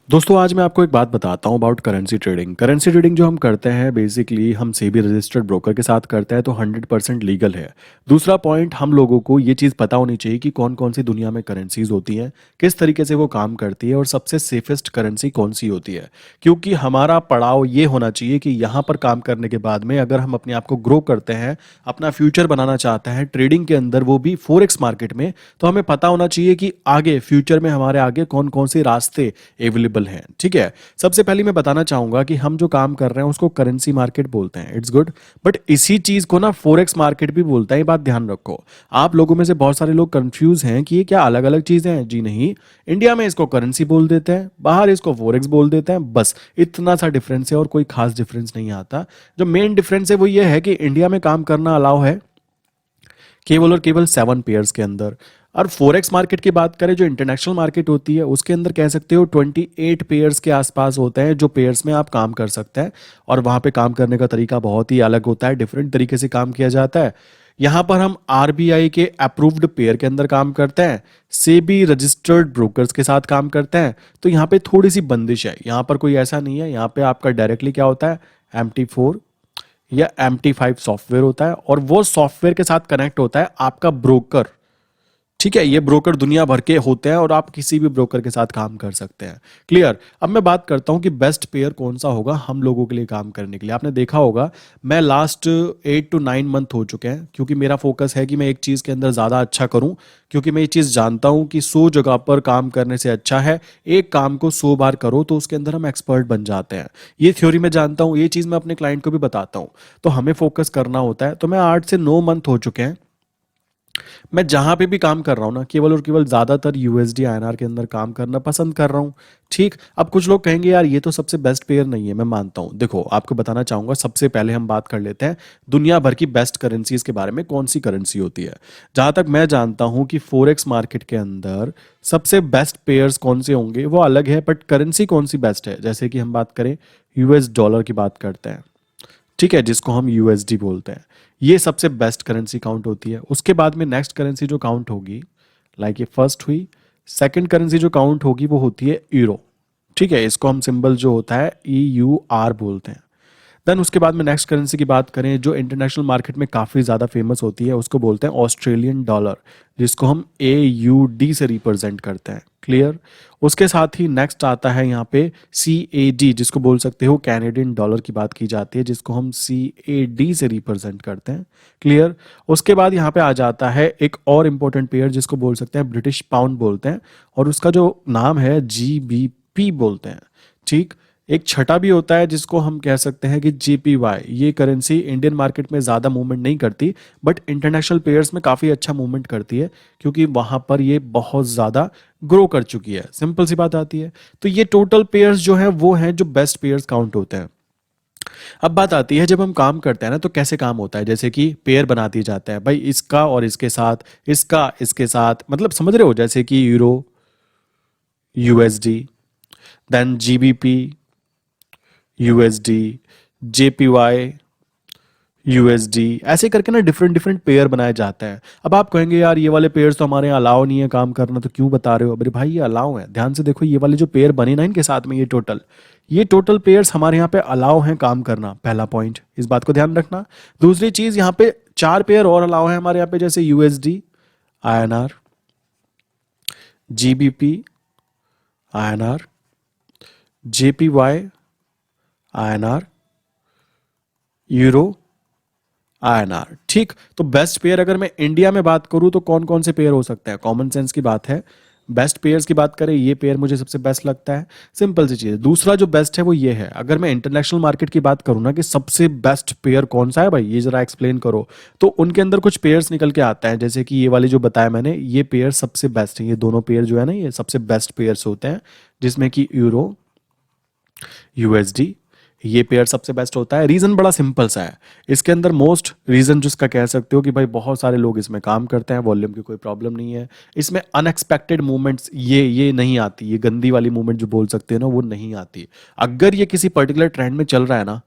दोस्तों आज मैं आपको एक बात बताता हूँ about currency trading. Currency trading जो हम करते हैं बेसिकली हम सेबी रजिस्टर्ड ब्रोकर के साथ करते हैं तो 100% लीगल है। दूसरा पॉइंट, हम लोगों को ये चीज़ पता होनी चाहिए कि कौन कौन सी दुनिया में करेंसीज होती हैं, किस तरीके से वो काम करती है और सबसे सेफेस्ट करेंसी कौन सी होती है। क्योंकि हमारा पड़ाव ये होना चाहिए कि यहाँ पर काम करने के बाद में अगर हम अपने आप को ग्रो करते हैं, अपना फ्यूचर बनाना चाहते हैं ट्रेडिंग के अंदर, वो भी फोरेक्स मार्केट में, तो हमें पता होना चाहिए कि आगे फ्यूचर में हमारे आगे कौन कौन से रास्ते अवेलेबल हैं। ठीक है। सबसे पहले मैं बताना चाहूंगा कि हम जो काम कर रहे हैं उसको करेंसी मार्केट बोलते हैं, इट्स गुड। बट इसी चीज को ना फोरेक्स मार्केट भी बोलता है, ये बात ध्यान रखो। आप लोगों में से बहुत सारे लोग कंफ्यूज हैं कि ये क्या अलग अलग चीजें हैं। जी नहीं, इंडिया में इसको करेंसी बोल देते हैं, बाहर इसको फोरेक्स बोल देते हैं, बस इतना सा डिफरेंस है और कोई खास डिफरेंस नहीं आता। जो मेन डिफरेंस है वो ये है कि इंडिया में काम करना अलाउ है केवल और केवल 7 पेयर्स के अंदर। और फोरेक्स मार्केट की बात करें जो इंटरनेशनल मार्केट होती है उसके अंदर कह सकते हो 28 पेयर्स के आसपास होते हैं जो पेयर्स में आप काम कर सकते हैं। और वहां पे काम करने का तरीका बहुत ही अलग होता है, डिफरेंट तरीके से काम किया जाता है। यहाँ पर हम आरबीआई के अप्रूव्ड पेयर के अंदर काम करते हैं, सेबी रजिस्टर्ड ब्रोकर्स के साथ काम करते हैं। तो यहाँ पे थोड़ी सी बंदिश है, यहाँ पर कोई ऐसा नहीं है। यहाँ पे आपका डायरेक्टली क्या होता है, MT4 या MT5 सॉफ्टवेयर होता है और वो सॉफ्टवेयर के साथ कनेक्ट होता है आपका ब्रोकर। ठीक है, ये ब्रोकर दुनिया भर के होते हैं और आप किसी भी ब्रोकर के साथ काम कर सकते हैं। क्लियर। अब मैं बात करता हूं कि बेस्ट पेयर कौन सा होगा हम लोगों के लिए काम करने के लिए। आपने देखा होगा मैं लास्ट 8 to 9 मंथ हो चुके हैं क्योंकि मेरा फोकस है कि मैं एक चीज़ के अंदर ज़्यादा अच्छा करूं। क्योंकि मैं ये चीज़ जानता हूं कि 100 जगह पर काम करने से अच्छा है एक काम को 100 बार करो तो उसके अंदर हम एक्सपर्ट बन जाते हैं। ये थ्योरी मैं जानता हूँ, ये चीज़ मैं अपने क्लाइंट को भी बताता हूँ। तो हमें फोकस करना होता है। तो मैं 8 से 9 मंथ हो चुके हैं, मैं जहां पे भी काम कर रहा हूं ना केवल और केवल ज्यादातर यूएसडी आईएनआर के अंदर काम करना पसंद कर रहा हूं। ठीक। अब कुछ लोग कहेंगे यार ये तो सबसे बेस्ट पेयर नहीं है, मैं मानता हूं। देखो आपको बताना चाहूंगा, सबसे पहले हम बात कर लेते हैं दुनिया भर की बेस्ट करेंसीज के बारे में, कौन सी करेंसी होती है। जहां तक मैं जानता हूं कि फोरेक्स मार्केट के अंदर सबसे बेस्ट पेयर्स कौन से होंगे वो अलग है, बट करेंसी कौन सी बेस्ट है, जैसे कि हम बात करें यूएस डॉलर की बात करते हैं, ठीक है, जिसको हम यूएसडी बोलते हैं। ये सबसे बेस्ट करेंसी काउंट होती है। उसके बाद में नेक्स्ट करेंसी जो काउंट होगी, लाइक ये फर्स्ट हुई, सेकंड करेंसी जो काउंट होगी वो होती है यूरो। ठीक है, इसको हम सिंबल जो होता है EUR बोलते हैं। देन उसके बाद में नेक्स्ट करेंसी की बात करें जो इंटरनेशनल मार्केट में काफ़ी ज़्यादा फेमस होती है, उसको बोलते हैं ऑस्ट्रेलियन डॉलर, जिसको हम AUD से रिप्रेजेंट करते हैं। क्लियर। उसके साथ ही नेक्स्ट आता है यहाँ पे CAD, जिसको बोल सकते हो कैनेडियन डॉलर की बात की जाती है, जिसको हम CAD से रिप्रेजेंट करते हैं। क्लियर। उसके बाद यहाँ पे आ जाता है एक और इम्पोर्टेंट पेयर जिसको बोल सकते हैं ब्रिटिश पाउंड बोलते हैं, और उसका जो नाम है GBP बोलते हैं। ठीक। एक छठा भी होता है जिसको हम कह सकते हैं कि JPY। ये करेंसी इंडियन मार्केट में ज़्यादा मूवमेंट नहीं करती, बट इंटरनेशनल पेयर्स में काफ़ी अच्छा मूवमेंट करती है क्योंकि वहाँ पर ये बहुत ज़्यादा ग्रो कर चुकी है। सिंपल सी बात आती है। तो ये टोटल पेयर्स जो हैं वो हैं जो बेस्ट पेयर्स काउंट होते हैं। अब बात आती है जब हम काम करते हैं ना तो कैसे काम होता है, जैसे कि पेयर बना दिए जाते हैं, भाई इसका और इसके साथ, इसका इसके साथ, मतलब समझ रहे हो, जैसे कि euro USD, then GBP USD, JPY USD, ऐसे करके ना डिफरेंट डिफरेंट पेयर बनाए जाते हैं। अब आप कहेंगे यार ये वाले पेयर्स तो हमारे यहाँ अलाउ नहीं है काम करना, तो क्यों बता रहे हो। अरे भाई ये अलाउ है, ध्यान से देखो, ये वाले जो पेयर बने ना इनके साथ में, ये टोटल पेयर्स हमारे यहाँ पे अलाउ हैं काम करना। पहला पॉइंट, इस बात को ध्यान रखना। दूसरी चीज, यहाँ पे 4 पेयर और अलाउ है हमारे यहाँ पे, जैसे USD INR, GBP INR, JPY INR, euro INR। ठीक। तो बेस्ट पेयर अगर मैं इंडिया में बात करूं तो कौन कौन से पेयर हो सकते हैं, कॉमन सेंस की बात है। बेस्ट पेयर्स की बात करें, ये पेयर मुझे सबसे बेस्ट लगता है, सिंपल सी चीज है। दूसरा जो बेस्ट है वो ये है। अगर मैं इंटरनेशनल मार्केट की बात करूं ना कि सबसे बेस्ट पेयर कौन सा है, भाई ये जरा एक्सप्लेन करो, तो उनके अंदर कुछ पेयर्स निकल के आता है, जैसे कि ये वाले जो बताया मैंने, ये पेयर सबसे बेस्ट है। ये दोनों पेयर जो है ना ये सबसे बेस्ट पेयर्स होते हैं, जिसमें कि यूरो USD, ये पेयर सबसे बेस्ट होता है। रीजन बड़ा सिंपल सा है, इसके अंदर मोस्ट रीजन जिसका कह सकते हो कि भाई बहुत सारे लोग इसमें काम करते हैं, वॉल्यूम की कोई प्रॉब्लम नहीं है, इसमें अनएक्सपेक्टेड मूवमेंट्स ये नहीं आती, ये गंदी वाली मूवमेंट जो बोल सकते हो ना वो नहीं आती। अगर ये किसी पर्टिकुलर ट्रेंड में चल रहा है ना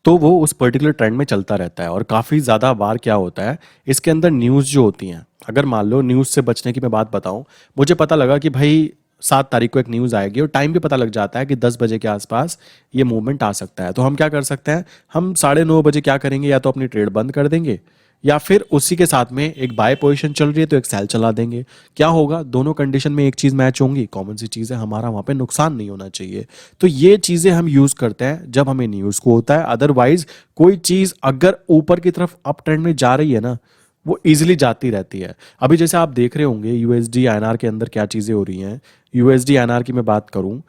तो वो उस पर्टिकुलर ट्रेंड में चलता रहता है। और काफ़ी ज़्यादा बार क्या होता है, इसके अंदर न्यूज़ जो होती हैं, अगर मान लो न्यूज़ से बचने की मैं बात बताऊं, मुझे पता लगा कि भाई 7 तारीख को एक न्यूज़ आएगी और टाइम भी पता लग जाता है कि 10 बजे के आसपास ये मूवमेंट आ सकता है। तो हम क्या कर सकते हैं, हम 9:30 बजे क्या करेंगे, या तो अपनी ट्रेड बंद कर देंगे या फिर उसी के साथ में एक बाय पोजीशन चल रही है तो एक सेल चला देंगे। क्या होगा, दोनों कंडीशन में एक चीज़ मैच होंगी, कॉमन सी चीज़ है, हमारा वहाँ पे नुकसान नहीं होना चाहिए। तो ये चीज़ें हम यूज़ करते हैं जब हमें न्यूज़ को होता है। अदरवाइज कोई चीज़ अगर ऊपर की तरफ अप ट्रेंड में जा रही है ना, वो इजीली जाती रहती है। अभी जैसे आप देख रहे होंगे यूएसडी आईएनआर के अंदर क्या चीज़ें हो रही हैं। यूएसडी आईएनआर की मैं बात करूं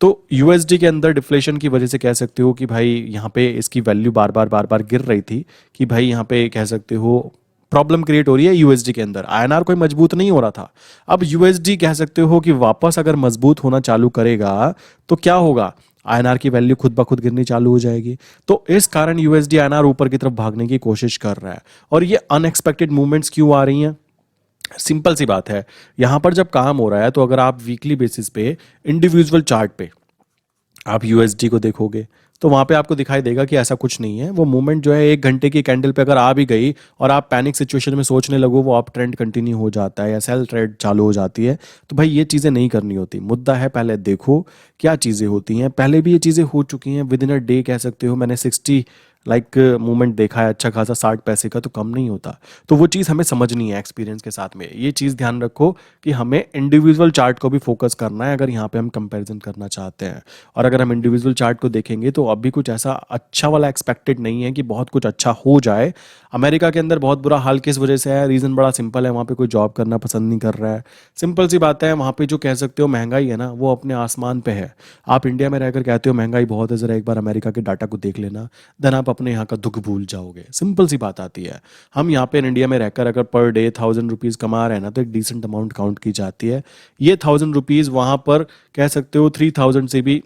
तो यूएसडी के अंदर डिफ्लेशन की वजह से कह सकते हो कि भाई यहाँ पे इसकी वैल्यू बार बार गिर रही थी, कि भाई यहाँ पे कह सकते हो प्रॉब्लम क्रिएट हो रही है यूएसडी के अंदर। आईएनआर कोई मजबूत नहीं हो रहा था। अब यूएसडी कह सकते हो कि वापस अगर मजबूत होना चालू करेगा तो क्या होगा, आईएनआर की वैल्यू खुद ब खुद गिरनी चालू हो जाएगी। तो इस कारण यूएसडी आईएनआर ऊपर की तरफ भागने की कोशिश कर रहा है। और ये अनएक्सपेक्टेड मूवमेंट्स क्यों आ रही हैं, सिंपल सी बात है। यहां पर जब काम हो रहा है तो अगर आप वीकली बेसिस पे इंडिविजुअल चार्ट पे आप यूएसडी को देखोगे तो वहां पे आपको दिखाई देगा कि ऐसा कुछ नहीं है। वो मूवमेंट जो है 1 घंटे की कैंडल पे अगर आ भी गई और आप पैनिक सिचुएशन में सोचने लगो, वो अप ट्रेंड कंटिन्यू हो जाता है या सेल ट्रेड चालू हो जाती है। तो भाई ये चीज़ें नहीं करनी होती। मुद्दा है पहले देखो क्या चीज़ें होती हैं। पहले भी ये चीज़ें हो चुकी हैं, विद इन अ डे कह सकते हो। मैंने 60 मूवमेंट देखा है अच्छा खासा, 60 पैसे का, तो कम नहीं होता। तो वो चीज़ हमें समझनी है एक्सपीरियंस के साथ में। ये चीज़ ध्यान रखो कि हमें इंडिविजुअल चार्ट को भी फोकस करना है अगर यहाँ पे हम कंपैरिजन करना चाहते हैं। और अगर हम इंडिविजुअल चार्ट को देखेंगे तो अभी कुछ ऐसा अच्छा वाला एक्सपेक्टेड नहीं है कि बहुत कुछ अच्छा हो जाए। अमेरिका के अंदर बहुत बुरा हाल किस वजह से है, रीज़न बड़ा सिंपल है, वहाँ पे कोई जॉब करना पसंद नहीं कर रहा है। सिंपल सी बात है, वहाँ पे जो कह सकते हो महंगाई है ना, वो अपने आसमान पे है। आप इंडिया में रहकर कहते हो महंगाई बहुत है, ज़रा एक बार अमेरिका के डाटा को देख लेना, देन आप अपने यहाँ का दुख भूल जाओगे। सिंपल सी बात आती है। हम यहाँ पे इंडिया में रहकर अगर पर डे 1000 रुपीज़ कमा रहे हैं ना, तो एक डिसेंट अमाउंट काउंट की जाती है। ये 1000 रुपीज़ वहाँ पर कह सकते हो 3000 से भी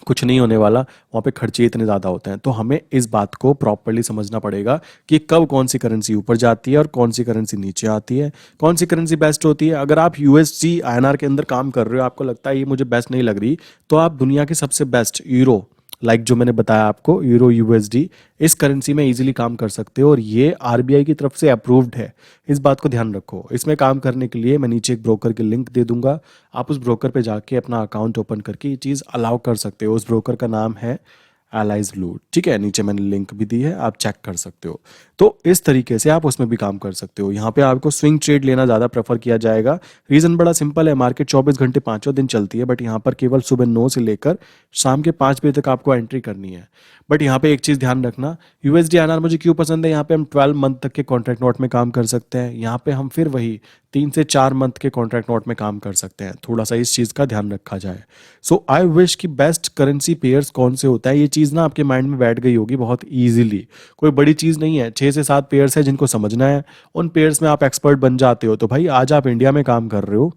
कुछ नहीं होने वाला। वहाँ पे खर्चे इतने ज़्यादा होते हैं। तो हमें इस बात को प्रॉपरली समझना पड़ेगा कि कब कौन सी करेंसी ऊपर जाती है और कौन सी करेंसी नीचे आती है, कौन सी करेंसी बेस्ट होती है। अगर आप यूएसडी आईएनआर के अंदर काम कर रहे हो, आपको लगता है ये मुझे बेस्ट नहीं लग रही, तो आप दुनिया की सबसे बेस्ट यूरो, जो मैंने बताया आपको, यूरो यूएसडी, इस करेंसी में इजीली काम कर सकते हो। और ये आरबीआई की तरफ से अप्रूव्ड है, इस बात को ध्यान रखो। इसमें काम करने के लिए मैं नीचे एक ब्रोकर की लिंक दे दूंगा, आप उस ब्रोकर पे जाके अपना अकाउंट ओपन करके ये चीज़ अलाउ कर सकते हो। उस ब्रोकर का नाम है एलाइज लूट, ठीक है, नीचे मैंने लिंक भी दी है, आप चेक कर सकते हो। तो इस तरीके से आप उसमें भी काम कर सकते हो। यहाँ पे आपको स्विंग ट्रेड लेना ज़्यादा प्रेफर किया जाएगा। रीज़न बड़ा सिंपल है, मार्केट 24 घंटे पाँचों दिन चलती है, बट यहाँ पर केवल सुबह 9 से लेकर शाम के 5 बजे तक आपको एंट्री करनी है। बट यहाँ पे एक चीज़ ध्यान रखना, यूएसडी आईएनआर मुझे क्यों पसंद है, यहाँ पे हम 12 मंथ तक के कॉन्ट्रैक्ट नोट में काम कर सकते हैं। यहाँ पे हम फिर वही 3 से 4 मंथ के कॉन्ट्रैक्ट नोट में काम कर सकते हैं। थोड़ा सा इस चीज़ का ध्यान रखा जाए। सो आई विश कि बेस्ट करेंसी पेयर्स कौन से होता है, ये चीज़ ना आपके माइंड में बैठ गई होगी बहुत ईजिली। कोई बड़ी चीज़ नहीं है, 6 से 7 पेयर्स है जिनको समझना है, उन पेयर्स में आप एक्सपर्ट बन जाते हो। तो भाई आज आप इंडिया में काम कर रहे हो,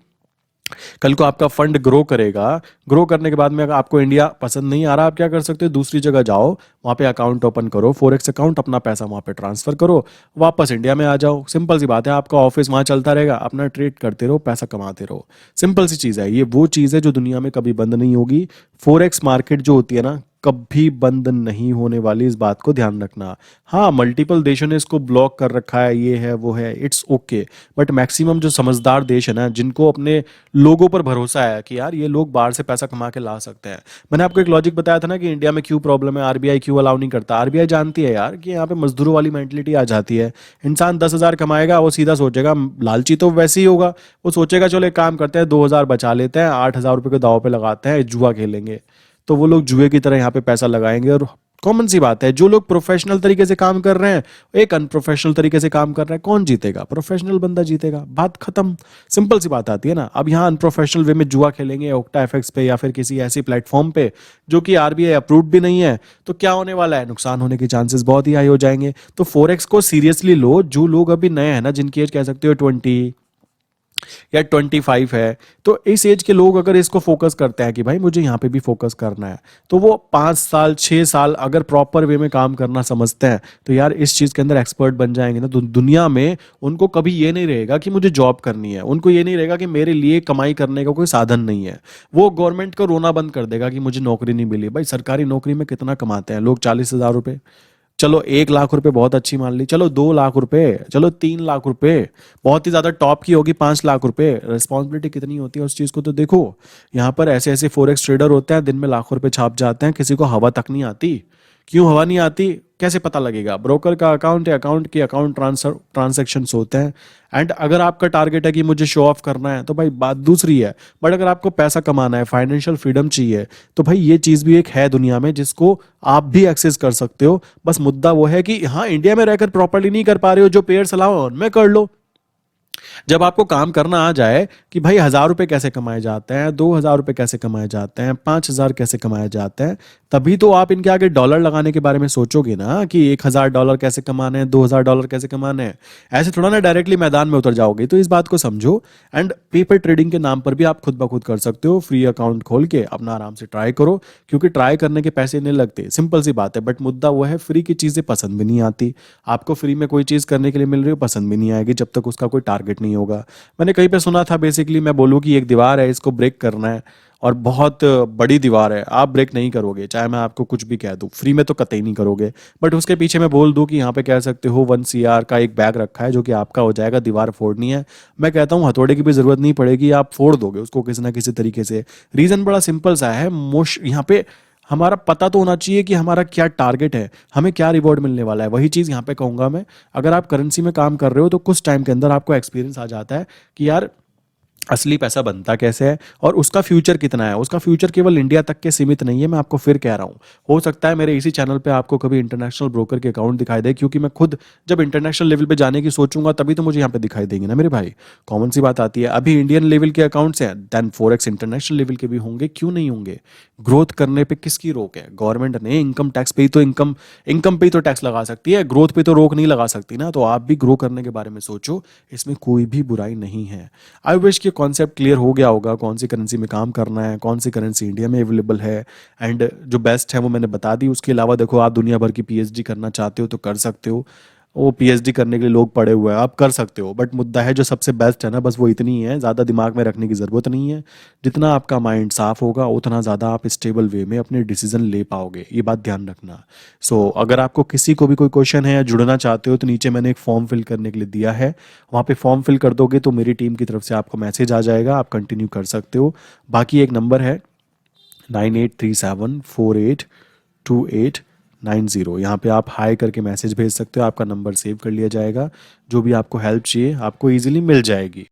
कल को आपका फंड ग्रो करेगा, ग्रो करने के बाद में अगर आपको इंडिया पसंद नहीं आ रहा, आप क्या कर सकते हो, दूसरी जगह जाओ, वहाँ पे अकाउंट ओपन करो, फॉरेक्स अकाउंट, अपना पैसा वहाँ पे ट्रांसफर करो, वापस इंडिया में आ जाओ। सिंपल सी बात है, आपका ऑफिस वहाँ चलता रहेगा, अपना ट्रेड करते रहो, पैसा कमाते रहो। सिंपल सी चीज़ है। ये वो चीज़ है जो दुनिया में कभी बंद नहीं होगी। फॉरेक्स मार्केट जो होती है ना, कभी बंद नहीं होने वाली, इस बात को ध्यान रखना। हाँ, मल्टीपल देशों ने इसको ब्लॉक कर रखा है, ये है वो है, इट्स ओके। बट मैक्सिमम जो समझदार देश है ना, जिनको अपने लोगों पर भरोसा है कि यार ये लोग बाहर से पैसा कमा के ला सकते हैं। मैंने आपको एक लॉजिक बताया था ना कि इंडिया में क्यों प्रॉब्लम है, आरबीआई क्यों अलाउ नहीं करता। आरबीआई जानती है यार कि यहाँ पे मजदूरों वाली मेंटलिटी आ जाती है। इंसान 10,000 कमाएगा, वो सीधा सोचेगा, लालची तो वैसे ही होगा, वो सोचेगा चलो एक काम करते हैं, 2,000 बचा लेते हैं, 8,000 रुपये को दाव पे लगाते हैं, जुआ खेलेंगे। तो वो लोग जुए की तरह यहाँ पे पैसा लगाएंगे। और कॉमन सी बात है, जो लोग प्रोफेशनल तरीके से काम कर रहे हैं, एक अनप्रोफेशनल तरीके से काम कर रहा है, कौन जीतेगा, प्रोफेशनल बंदा जीतेगा, बात खत्म। सिंपल सी बात आती है ना। अब यहाँ अनप्रोफेशनल वे में जुआ खेलेंगे ओक्टा एफएक्स पे या फिर किसी ऐसी प्लेटफॉर्म पे जो कि आरबीआई अप्रूव्ड भी नहीं है, तो क्या होने वाला है, नुकसान होने के चांसेस बहुत ही हाई हो जाएंगे। तो फोरेक्स को सीरियसली लो। जो लोग अभी नए हैं ना, जिनकी एज कह सकते हो 20 या 25 है, तो इस एज के लोग अगर इसको फोकस करते हैं कि भाई मुझे यहाँ पे भी फोकस करना है, तो वो 5 साल 6 साल अगर प्रॉपर वे में काम करना समझते हैं, तो यार इस चीज़ के अंदर एक्सपर्ट बन जाएंगे ना। तो दुनिया में उनको कभी ये नहीं रहेगा कि मुझे जॉब करनी है, उनको ये नहीं रहेगा कि मेरे लिए कमाई करने का कोई साधन नहीं है। वो गवर्नमेंट को रोना बंद कर देगा कि मुझे नौकरी नहीं मिली। भाई सरकारी नौकरी में कितना कमाते हैं लोग, 40,000 रुपये, चलो 1 लाख रुपए बहुत अच्छी मान ली, चलो 2 लाख रुपए, चलो 3 लाख रुपए, बहुत ही ज्यादा टॉप की होगी 5 लाख रुपए। रिस्पॉन्सिबिलिटी कितनी होती है उस चीज को तो देखो। यहाँ पर ऐसे ऐसे फॉरेक्स ट्रेडर होते हैं, दिन में लाखों रुपए छाप जाते हैं, किसी को हवा तक नहीं आती। क्यों हवा नहीं आती, कैसे पता लगेगा? ब्रोकर का अकाउंट है, अकाउंट की अकाउंट ट्रांसैक्शंस होते हैं। एंड अगर आपका टारगेट है कि मुझे शो ऑफ करना है तो भाई बात दूसरी है, बट अगर आपको पैसा कमाना है, फाइनेंशियल फ्रीडम चाहिए, तो भाई ये चीज भी एक है दुनिया में जिसको आप भी एक्सेस कर सकते हो। बस मुद्दा वो है कि हाँ, इंडिया में रहकर प्रॉपर्ली नहीं कर पा रहे हो, जो पेयर्स अलाउ उनमें कर लो। जब आपको काम करना आ जाए कि भाई 1,000 रुपए कैसे कमाए जाते हैं, 2,000 रुपए कैसे कमाए जाते हैं, 5,000 कैसे कमाए जाते हैं, तभी तो आप इनके आगे डॉलर लगाने के बारे में सोचोगे ना कि 1,000 डॉलर कैसे कमाने हैं, 2,000 डॉलर कैसे कमाने हैं। ऐसे थोड़ा ना डायरेक्टली मैदान में उतर जाओगे। तो इस बात को समझो। एंड पेपर ट्रेडिंग के नाम पर भी आप खुद ब खुद कर सकते हो। फ्री अकाउंट खोल के अपना आराम से ट्राई करो, क्योंकि ट्राई करने के पैसे नहीं लगते, सिंपल सी बात है। बट मुद्दा वो है, फ्री की चीज़ें पसंद भी नहीं आती। आपको फ्री में कोई चीज़ करने के लिए मिल रही हो, पसंद भी नहीं आएगी जब तक उसका कोई टारगेट नहीं होगा। मैंने कहीं पे सुना था, बेसिकली मैं बोलूँ कि एक दीवार है, इसको ब्रेक करना है, और बहुत बड़ी दीवार है, आप ब्रेक नहीं करोगे चाहे मैं आपको कुछ भी कह दूं, फ्री में तो कतई नहीं करोगे। बट उसके पीछे मैं बोल दूं कि यहाँ पे कह सकते हो 1 CR का एक बैग रखा है जो कि आपका हो जाएगा, दीवार फोड़नी है, मैं कहता हूँ हथौड़े की भी जरूरत नहीं पड़ेगी, आप फोड़ दोगे उसको किसी ना किसी तरीके से। रीजन बड़ा सिंपल सा है, मोश यहाँ पे हमारा पता तो होना चाहिए कि हमारा क्या टारगेट है, हमें क्या रिवॉर्ड मिलने वाला है। वही चीज़ यहाँ पे कहूँगा मैं। अगर आप करेंसी में काम कर रहे हो तो कुछ टाइम के अंदर आपको एक्सपीरियंस आ जाता है कि यार असली पैसा बनता कैसे है और उसका फ्यूचर कितना है। उसका फ्यूचर केवल इंडिया तक के सीमित नहीं है, मैं आपको फिर कह रहा हूँ। हो सकता है मेरे इसी चैनल पे आपको कभी इंटरनेशनल ब्रोकर के अकाउंट दिखाई दे, क्योंकि मैं खुद जब इंटरनेशनल लेवल पे जाने की सोचूंगा तभी तो मुझे यहाँ पे दिखाई देंगे ना मेरे भाई। कॉमन सी बात आती है। अभी इंडियन लेवल के अकाउंट्स हैं, देन फॉरेक्स इंटरनेशनल लेवल के भी होंगे, क्यों नहीं होंगे? ग्रोथ करने पे किसकी रोक है? गवर्नमेंट ने इनकम टैक्स पे ही तो इनकम पे ही तो टैक्स लगा सकती है, ग्रोथ पे तो रोक नहीं लगा सकती ना। तो आप भी ग्रो करने के बारे में सोचो, इसमें कोई भी बुराई नहीं है। आई विश कि कॉन्सेप्ट क्लियर हो गया होगा, कौन सी करेंसी में काम करना है, कौन सी करेंसी इंडिया में अवेलेबल है, एंड जो बेस्ट है वो मैंने बता दी। उसके अलावा देखो, आप दुनिया भर की पीएचडी करना चाहते हो तो कर सकते हो, वो पीएचडी करने के लिए लोग पड़े हुए हैं, आप कर सकते हो। बट मुद्दा है जो सबसे बेस्ट है ना, बस वो इतनी ही है, ज़्यादा दिमाग में रखने की ज़रूरत नहीं है। जितना आपका माइंड साफ होगा उतना ज़्यादा आप स्टेबल वे में अपने डिसीजन ले पाओगे, ये बात ध्यान रखना। सो अगर आपको किसी को भी कोई क्वेश्चन है या जुड़ना चाहते हो तो नीचे मैंने एक फॉर्म फिल करने के लिए दिया है, वहाँ पे फॉर्म फिल कर दोगे तो मेरी टीम की तरफ से आपको मैसेज आ जाएगा, आप कंटिन्यू कर सकते हो। बाकी एक नंबर है 9837482890, यहाँ पे आप हाई करके मैसेज भेज सकते हो, आपका नंबर सेव कर लिया जाएगा। जो भी आपको हेल्प चाहिए आपको इजीली मिल जाएगी।